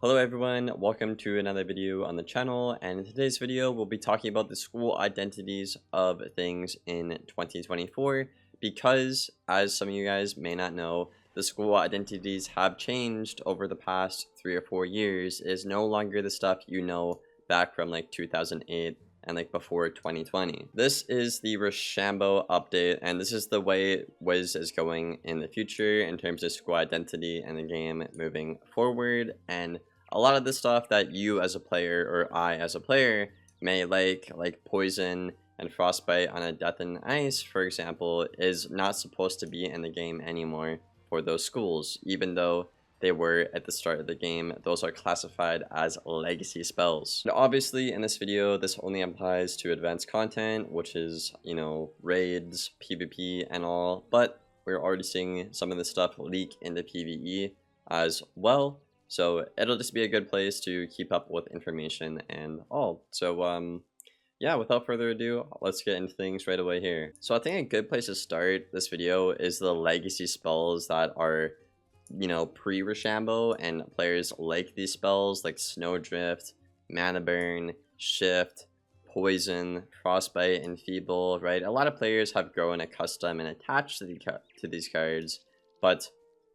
Hello everyone, welcome to another video on the channel, and in today's video we'll be talking about the school identities of things in 2024 because, as some of you guys may not know, the school identities have changed over the past 3 or 4 years. It is no longer the stuff you know back from like 2008 and like before 2020. This is the Rhoshambo update, and this is the way Wiz is going in the future in terms of school identity and the game moving forward. And a lot of the stuff that you as a player or I as a player may like poison and frostbite on a death and ice, for example, is not supposed to be in the game anymore for those schools, even though they were at the start of the game. Those are classified as legacy spells. And obviously in this video, this only applies to advanced content, which is, you know, raids, PvP and all, but we're already seeing some of this stuff leak into PvE as well. So it'll just be a good place to keep up with information and all. So yeah, without further ado, let's get into things right away here. So I think a good place to start this video is the legacy spells that are, you know, pre-Rhoshambo, and players like these spells like Snowdrift, Mana Burn, Shift, Poison, Frostbite, and Feeble, right? A lot of players have grown accustomed and attached to these cards, but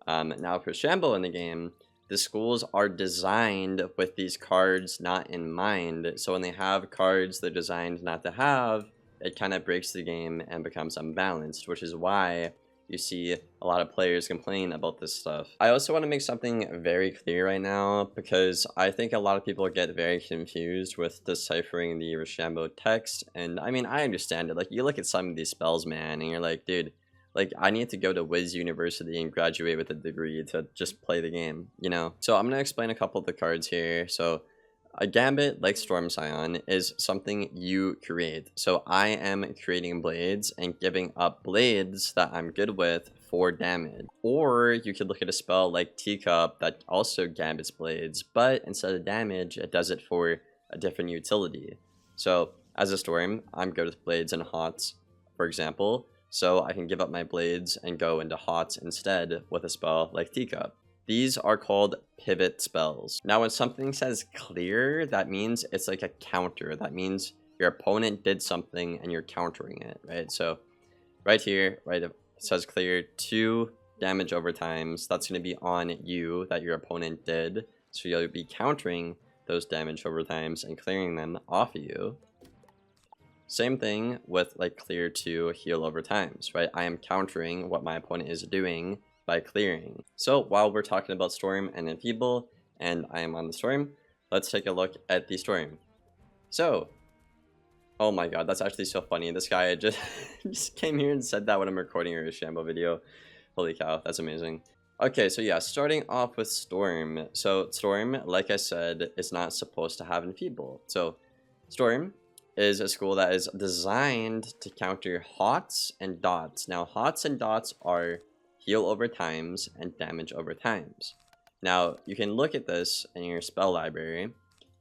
now for Rhoshambo in the game, the schools are designed with these cards not in mind. So when they have cards they're designed not to have, it kind of breaks the game and becomes unbalanced, which is why you see a lot of players complain about this stuff. I also want to make something very clear right now, because I think a lot of people get very confused with deciphering the Rhoshambo text. And I mean, I understand it. Like, you look at some of these spells, man, and you're like, dude, like, I need to go to Wiz University and graduate with a degree to just play the game, you know? So I'm going to explain a couple of the cards here. So a Gambit, like Storm Scion, is something you create. So I am creating blades and giving up blades that I'm good with for damage. Or you could look at a spell like Teacup that also Gambits blades, but instead of damage, it does it for a different utility. So as a Storm, I'm good with blades and hots, for example. So I can give up my blades and go into hots instead with a spell like Teacup. These are called pivot spells. Now when something says clear, that means it's like a counter. That means your opponent did something and you're countering it, right? So right here, right, it says clear 2 damage over times. That's going to be on you that your opponent did. So you'll be countering those damage over times and clearing them off of you. Same thing with like clear 2 heal over times, right? I am countering what my opponent is doing by clearing. So while we're talking about Storm and Enfeeble, and I am on the Storm, let's take a look at the Storm. So, oh my god, that's actually so funny. This guy just came here and said that when I'm recording a Rhoshambo video. Holy cow, that's amazing. Okay, so yeah, starting off with Storm. So Storm, like I said, is not supposed to have Enfeeble. So Storm is a school that is designed to counter hots and dots. Now, hots and dots are heal over times and damage over times. Now, you can look at this in your spell library.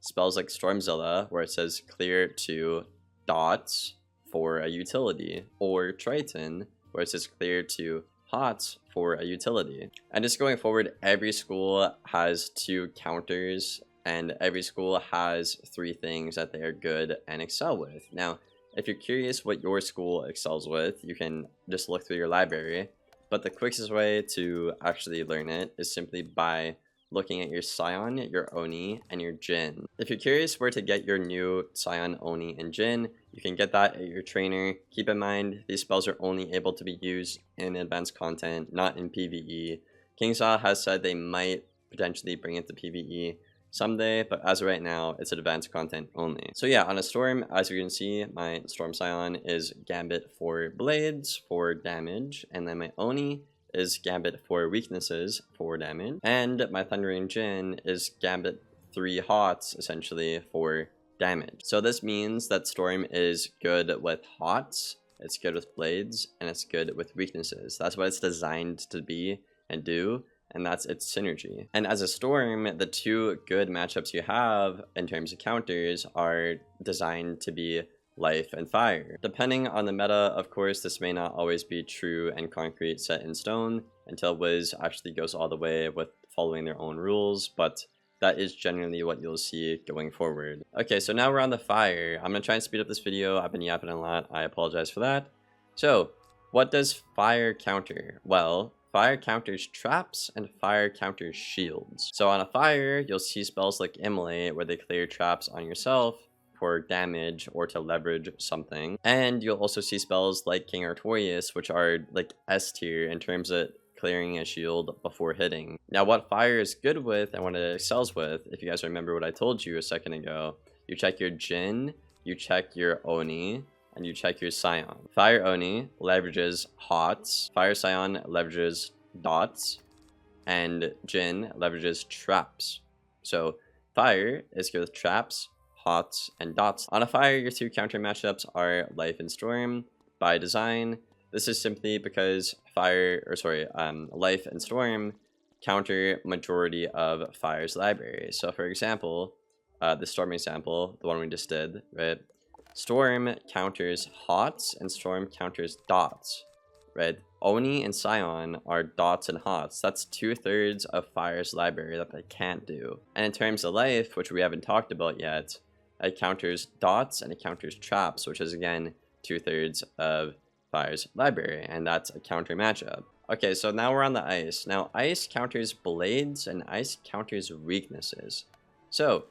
Spells like Stormzilla, where it says clear 2 dots for a utility, or Triton, where it says clear 2 hots for a utility. And just going forward, every school has 2 counters, and every school has 3 things that they are good and excel with. Now, if you're curious what your school excels with, you can just look through your library. But the quickest way to actually learn it is simply by looking at your Scion, your Oni, and your Jin. If you're curious where to get your new Scion, Oni, and Jin, you can get that at your trainer. Keep in mind, these spells are only able to be used in advanced content, not in PvE. Kingsaw has said they might potentially bring it to PvE someday, but as of right now, it's advanced content only. So yeah, on a Storm, as you can see, my Storm Scion is Gambit for blades for damage, and then my Oni is Gambit for weaknesses for damage, and my Thundering Jin is Gambit 3 hots essentially for damage. So this means that Storm is good with hots, it's good with blades, and it's good with weaknesses. That's what it's designed to be and do, and that's its synergy. And as a Storm, the 2 good matchups you have in terms of counters are designed to be life and fire. Depending on the meta, of course, this may not always be true and concrete set in stone until Wiz actually goes all the way with following their own rules, but that is generally what you'll see going forward. Okay, so now we're on the fire. I'm gonna try and speed up this video. I've been yapping a lot. I apologize for that. So, what does fire counter? Well, fire counters traps and fire counters shields. So on a fire, you'll see spells like Immolate where they clear traps on yourself for damage or to leverage something. And you'll also see spells like King Artorias, which are like S tier in terms of clearing a shield before hitting. Now what fire is good with and what it excels with, if you guys remember what I told you a second ago, you check your Jin, you check your Oni, and you check your Scion. Fire Oni leverages Hots, Fire Scion leverages Dots, and Jin leverages Traps. So Fire is good with Traps, Hots, and Dots. On a fire, your two counter matchups are Life and Storm. By design, this is simply because Life and Storm counter majority of Fire's library. So for example, the Storm example, the one we just did, right? Storm counters Hots and Storm counters Dots, right? Oni and Scion are Dots and Hots. That's 2/3 of Fire's library that they can't do. And in terms of Life, which we haven't talked about yet, it counters Dots and it counters Traps, which is again 2/3 of Fire's library, and that's a counter matchup. Okay, so now we're on the ice. Now ice counters blades and ice counters weaknesses. So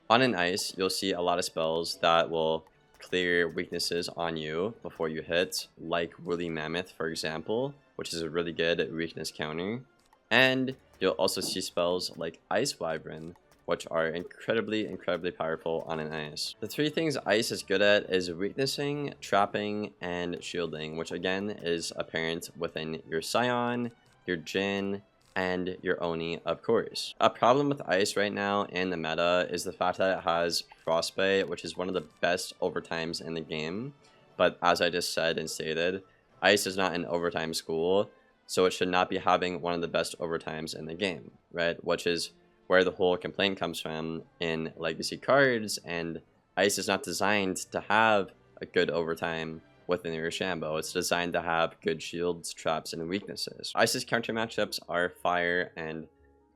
on an ice, you'll see a lot of spells that will clear weaknesses on you before you hit, like Woolly Mammoth, for example, which is a really good weakness counter. And you'll also see spells like Ice Wyvern, which are incredibly powerful on an ice. The three things ice is good at is weaknessing, trapping, and shielding, which again is apparent within your Scion, your Jin, and your Oni, of course. A problem with ice right now in the meta is the fact that it has Frostbite, which is one of the best overtimes in the game. But as I just said and stated, ice is not an overtime school, so it should not be having one of the best overtimes in the game, right? Which is where the whole complaint comes from in legacy cards, and ice is not designed to have a good overtime within the Rhoshambo. It's designed to have good shields, traps, and weaknesses. Ice's counter matchups are Fire and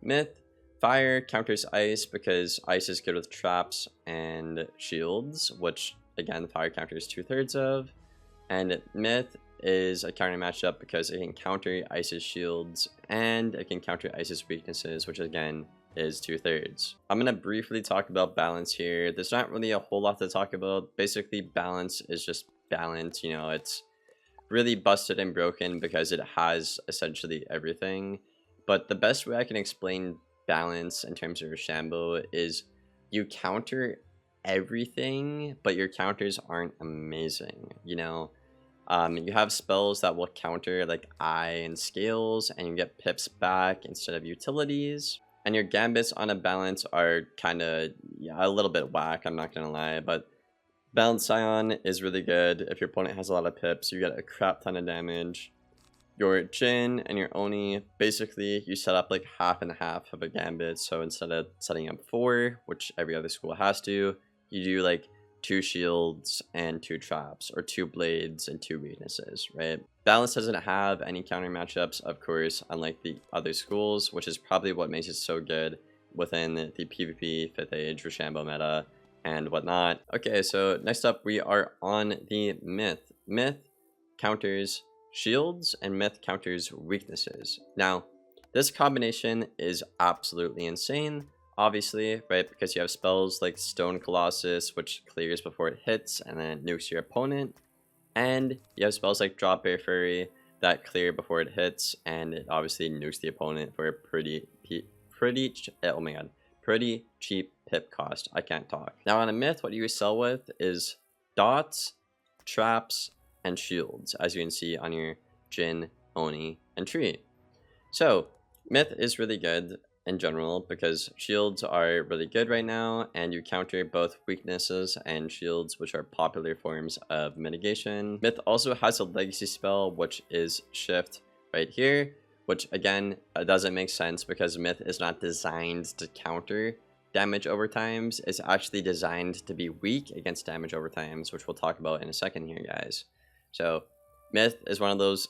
Myth. Fire counters Ice because Ice is good with traps and shields, which again Fire counters 2/3 of. And Myth is a counter matchup because it can counter Ice's shields and it can counter Ice's weaknesses, which again is 2/3. I'm gonna briefly talk about balance here. There's not really a whole lot to talk about. Basically, balance is just balance. You know, it's really busted and broken because it has essentially everything. But the best way I can explain balance in terms of Rhoshambo is you counter everything, but your counters aren't amazing. You know, you have spells that will counter like Eye and Scales, and you get pips back instead of utilities. And your Gambits on a balance are kind of a little bit whack, I'm not gonna lie, but Balanced Scion is really good. If your opponent has a lot of pips, you get a crap ton of damage. Your Jin and your Oni, basically you set up like half and half of a Gambit, so instead of setting up 4, which every other school has to, you do like 2 shields and 2 traps, or 2 blades and 2 weaknesses, right? Balance doesn't have any counter matchups, of course, unlike the other schools, which is probably what makes it so good within the PvP 5th Age Rhoshambo meta and whatnot. Okay, so next up we are on the Myth. Myth counters shields and Myth counters weaknesses. Now, this combination is absolutely insane, obviously, right? Because you have spells like Stone Colossus, which clears before it hits and then it nukes your opponent. And you have spells like Drop Bear Fury that clear before it hits, and it obviously nukes the opponent for a pretty cheap pip cost. I can't talk. Now on a Myth, what you sell with is dots, traps, and shields, as you can see on your Jin, Oni, and Tree. So Myth is really good in general because shields are really good right now, and you counter both weaknesses and shields, which are popular forms of mitigation. Myth also has a legacy spell, which is Shift right here, which again doesn't make sense because Myth is not designed to counter damage overtimes. It's actually designed to be weak against damage overtimes, which we'll talk about in a second here, guys. So Myth is one of those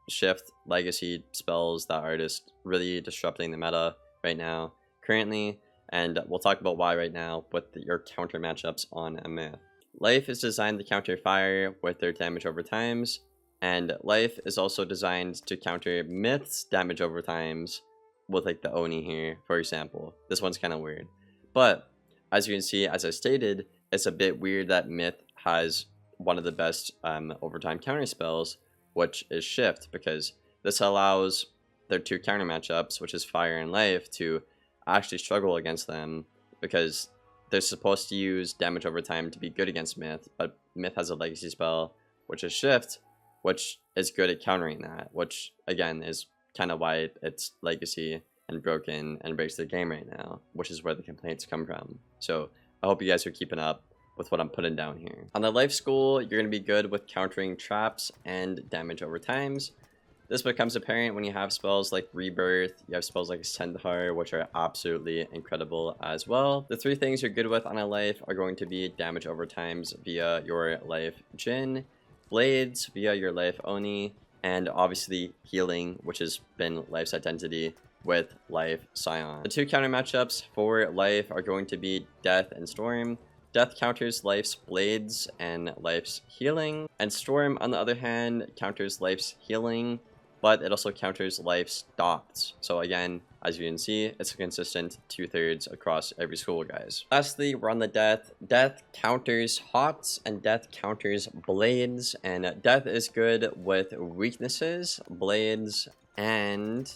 Shift legacy spells that are just really disrupting the meta right now. Currently, and we'll talk about why right now with your counter matchups on a myth. Life is designed to counter fire with their damage over times, and life is also designed to counter myths damage over times with like the Oni here, for example. This one's kind of weird, but as you can see, as I stated, it's a bit weird that myth has one of the best overtime counter spells, which is shift, because this allows their two counter matchups, which is fire and life, to actually struggle against them, because they're supposed to use damage over time to be good against myth, but myth has a legacy spell, which is shift, which is good at countering that, which again is kind of why it's legacy and broken and breaks the game right now, which is where the complaints come from. So I hope you guys are keeping up with what I'm putting down here. On the life school, you're going to be good with countering traps and damage over times. This becomes apparent when you have spells like Rebirth, you have spells like Centaur, which are absolutely incredible as well. The three things you're good with on a life are going to be damage over times via your life Jin, Blades via your life Oni, and obviously healing, which has been life's identity with life Scion. The two counter matchups for life are going to be Death and Storm. Death counters life's Blades and life's healing, and Storm on the other hand counters life's healing, but it also counters life's dots. So again, as you can see, it's a consistent 2/3 across every school, guys. Lastly, we're on the Death. Death counters hots and Death counters blades, and Death is good with weaknesses, blades, and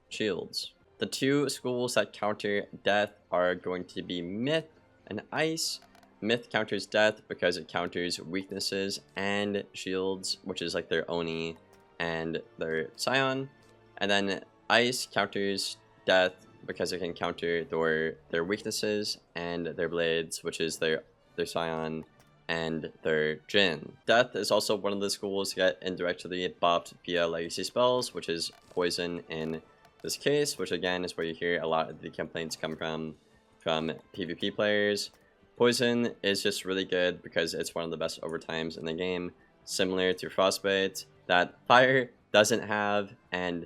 shields. The two schools that counter Death are going to be Myth and Ice. Myth counters Death because it counters weaknesses and shields, which is like their Oni and their Scion, and then Ice counters Death because it can counter their weaknesses and their blades, which is their Scion and their Jin. Death is also one of the schools to get indirectly buffed via legacy spells, which is poison in this case, which again is where you hear a lot of the complaints come from PvP players. Poison is just really good because it's one of the best overtimes in the game, similar to Frostbite, that fire doesn't have, and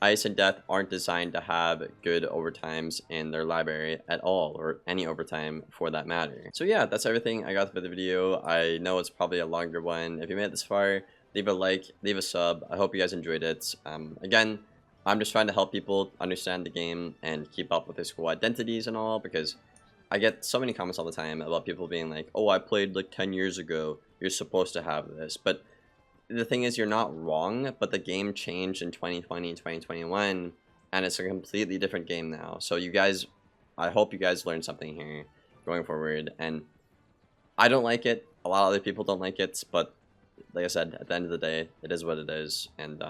Ice and Death aren't designed to have good overtimes in their library at all, or any overtime for that matter. So yeah, that's everything I got for the video. I know it's probably a longer one. If you made it this far, leave a like, leave a sub. I hope you guys enjoyed it. Again, I'm just trying to help people understand the game and keep up with their school identities and all, because I get so many comments all the time about people being like, oh, I played like 10 years ago, you're supposed to have this. But the thing is, you're not wrong, but the game changed in 2020 and 2021, and it's a completely different game now. So you guys, I hope you guys learned something here going forward. And I don't like it, a lot of other people don't like it, but like I said, at the end of the day, it is what it is. And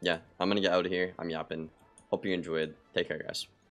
yeah, I'm gonna get out of here. I'm yapping. Hope you enjoyed. Take care, guys.